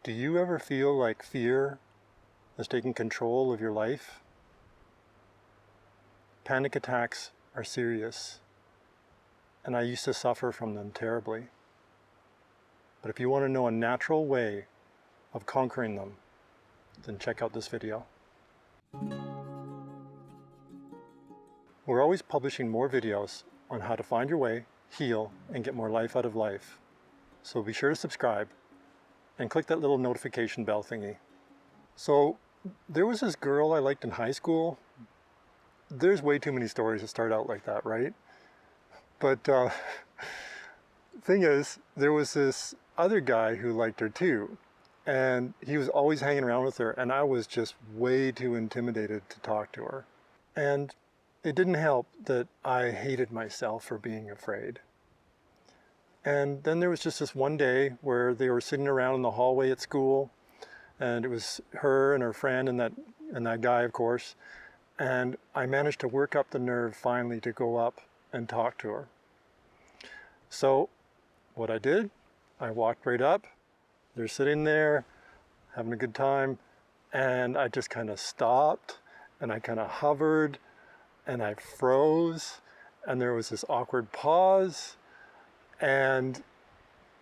Do you ever feel like fear is taking control of your life? Panic attacks are serious, and I used to suffer from them terribly. But if you want to know a natural way of conquering them, then check out this video. We're always publishing more videos on how to find your way, heal, and get more life out of life. So be sure to subscribe and click that little notification bell thingy. So there was this girl I liked in high school. There's way too many stories that start out like that, right? But thing is, there was this other guy who liked her too. And he was always hanging around with her, and I was just way too intimidated to talk to her. And it didn't help that I hated myself for being afraid. And then there was just this one day where they were sitting around in the hallway at school, and it was her and her friend and that guy, of course. And I managed to work up the nerve finally to go up and talk to her. So what I did, I walked right up. They're sitting there having a good time, and I just kind of stopped and I kind of hovered and I froze, and there was this awkward pause, and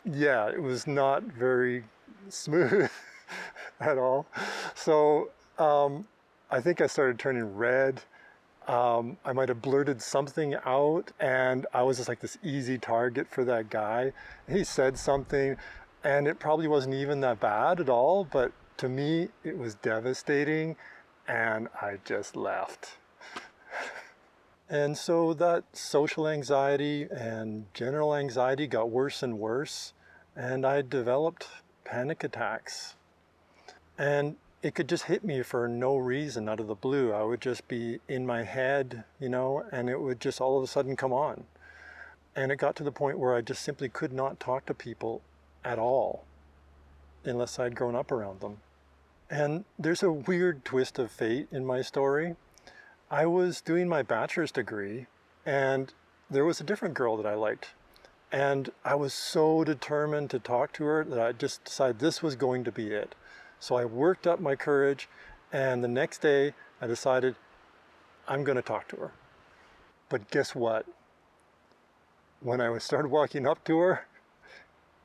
yeah, it was not very smooth at all. So I think I started turning red. I might have blurted something out, and I was just like this easy target for that guy. He said something, and it probably wasn't even that bad at all, but to me, it was devastating, and I just left. And so that social anxiety and general anxiety got worse and worse, and I developed panic attacks. And it could just hit me for no reason out of the blue. I would just be in my head, and it would just all of a sudden come on. And it got to the point where I just simply could not talk to people at all unless I'd grown up around them. And there's a weird twist of fate in my story. I was doing my bachelor's degree, and there was a different girl that I liked. And I was so determined to talk to her that I just decided this was going to be it. So I worked up my courage, and the next day I decided I'm going to talk to her. But guess what? When I started walking up to her,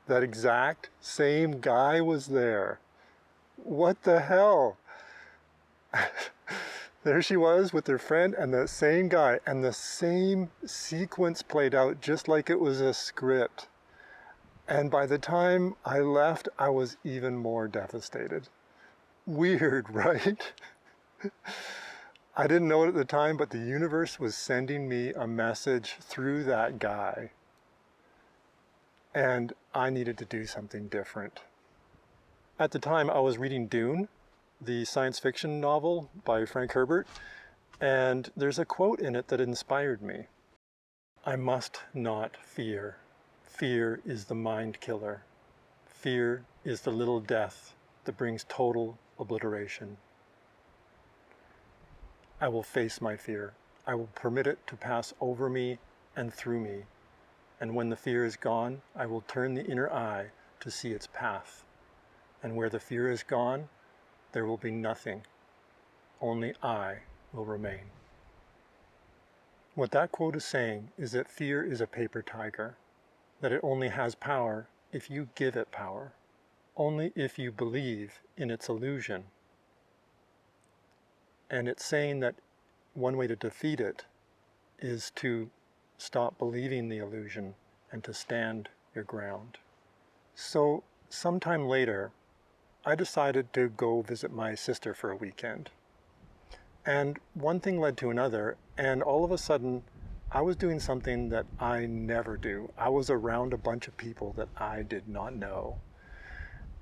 that exact same guy was there. What the hell? There she was with her friend and the same guy, and the same sequence played out just like it was a script. And by the time I left, I was even more devastated. Weird, right? I didn't know it at the time, but the universe was sending me a message through that guy. And I needed to do something different. At the time, I was reading Dune, the science fiction novel by Frank Herbert, and there's a quote in it that inspired me. I must not fear. Fear is the mind killer. Fear is the little death that brings total obliteration. I will face my fear. I will permit it to pass over me and through me. And when the fear is gone, I will turn the inner eye to see its path. And where the fear is gone, there will be nothing. Only I will remain. What that quote is saying is that fear is a paper tiger, that it only has power if you give it power, only if you believe in its illusion. And it's saying that one way to defeat it is to stop believing the illusion and to stand your ground. So sometime later, I decided to go visit my sister for a weekend. And one thing led to another, and all of a sudden, I was doing something that I never do. I was around a bunch of people that I did not know.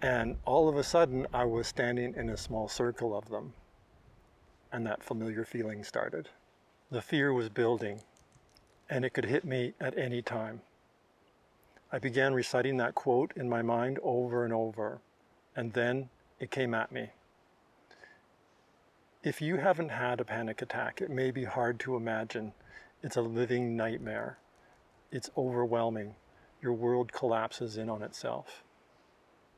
And all of a sudden, I was standing in a small circle of them. And that familiar feeling started. The fear was building, and it could hit me at any time. I began reciting that quote in my mind over and over. And then it came at me. If you haven't had a panic attack, it may be hard to imagine. It's a living nightmare. It's overwhelming. Your world collapses in on itself.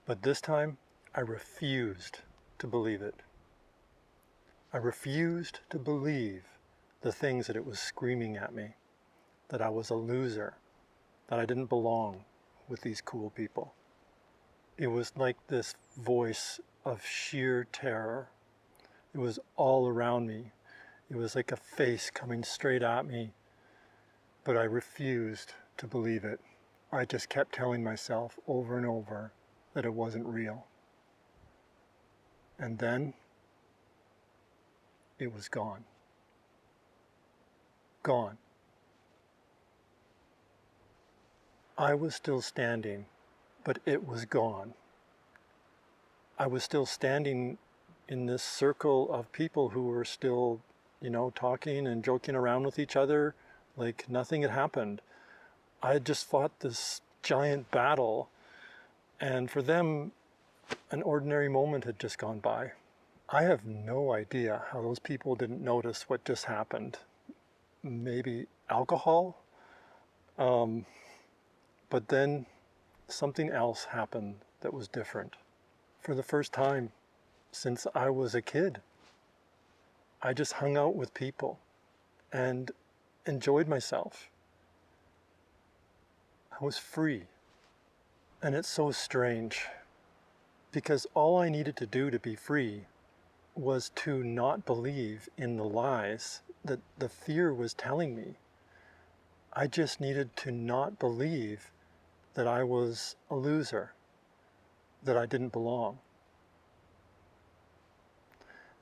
But this time, I refused to believe it. I refused to believe the things that it was screaming at me, that I was a loser, that I didn't belong with these cool people. It was like this voice of sheer terror. It was all around me. It was like a face coming straight at me, but I refused to believe it. I just kept telling myself over and over that it wasn't real. And then it was gone. Gone. I was still standing, but it was gone. I was still standing in this circle of people who were still, talking and joking around with each other like nothing had happened. I had just fought this giant battle, and for them, an ordinary moment had just gone by. I have no idea how those people didn't notice what just happened. Maybe alcohol? But then something else happened that was different. For the first time since I was a kid, I just hung out with people and enjoyed myself. I was free. And it's so strange, because all I needed to do to be free was to not believe in the lies that the fear was telling me. I just needed to not believe that I was a loser, that I didn't belong.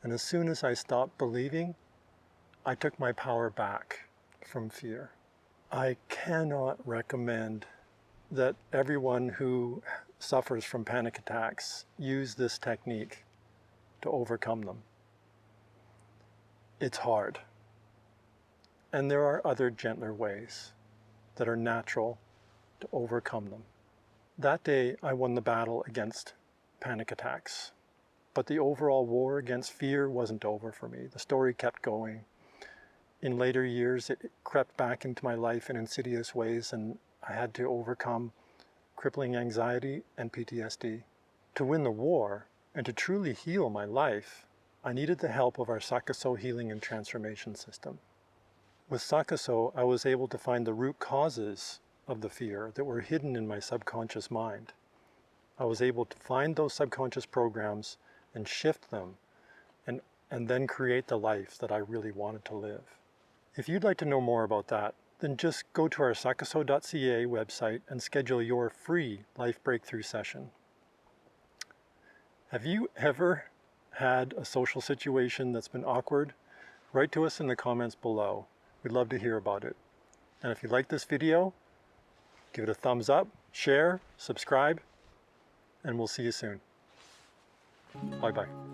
And as soon as I stopped believing, I took my power back from fear. I cannot recommend that everyone who suffers from panic attacks use this technique to overcome them. It's hard. And there are other gentler ways that are natural to overcome them. That day, I won the battle against panic attacks. But the overall war against fear wasn't over for me. The story kept going. In later years, it crept back into my life in insidious ways, and I had to overcome crippling anxiety and PTSD. To win the war and to truly heal my life, I needed the help of our Sakaso healing and transformation system. With Sakaso, I was able to find the root causes of the fear that were hidden in my subconscious mind. I was able to find those subconscious programs and shift them, and then create the life that I really wanted to live. If you'd like to know more about that, then just go to our sakaso.ca website and schedule your free life breakthrough session. Have you ever had a social situation that's been awkward? Write to us in the comments below. We'd love to hear about it. And if you like this video, give it a thumbs up, share, subscribe, and we'll see you soon. Bye-bye.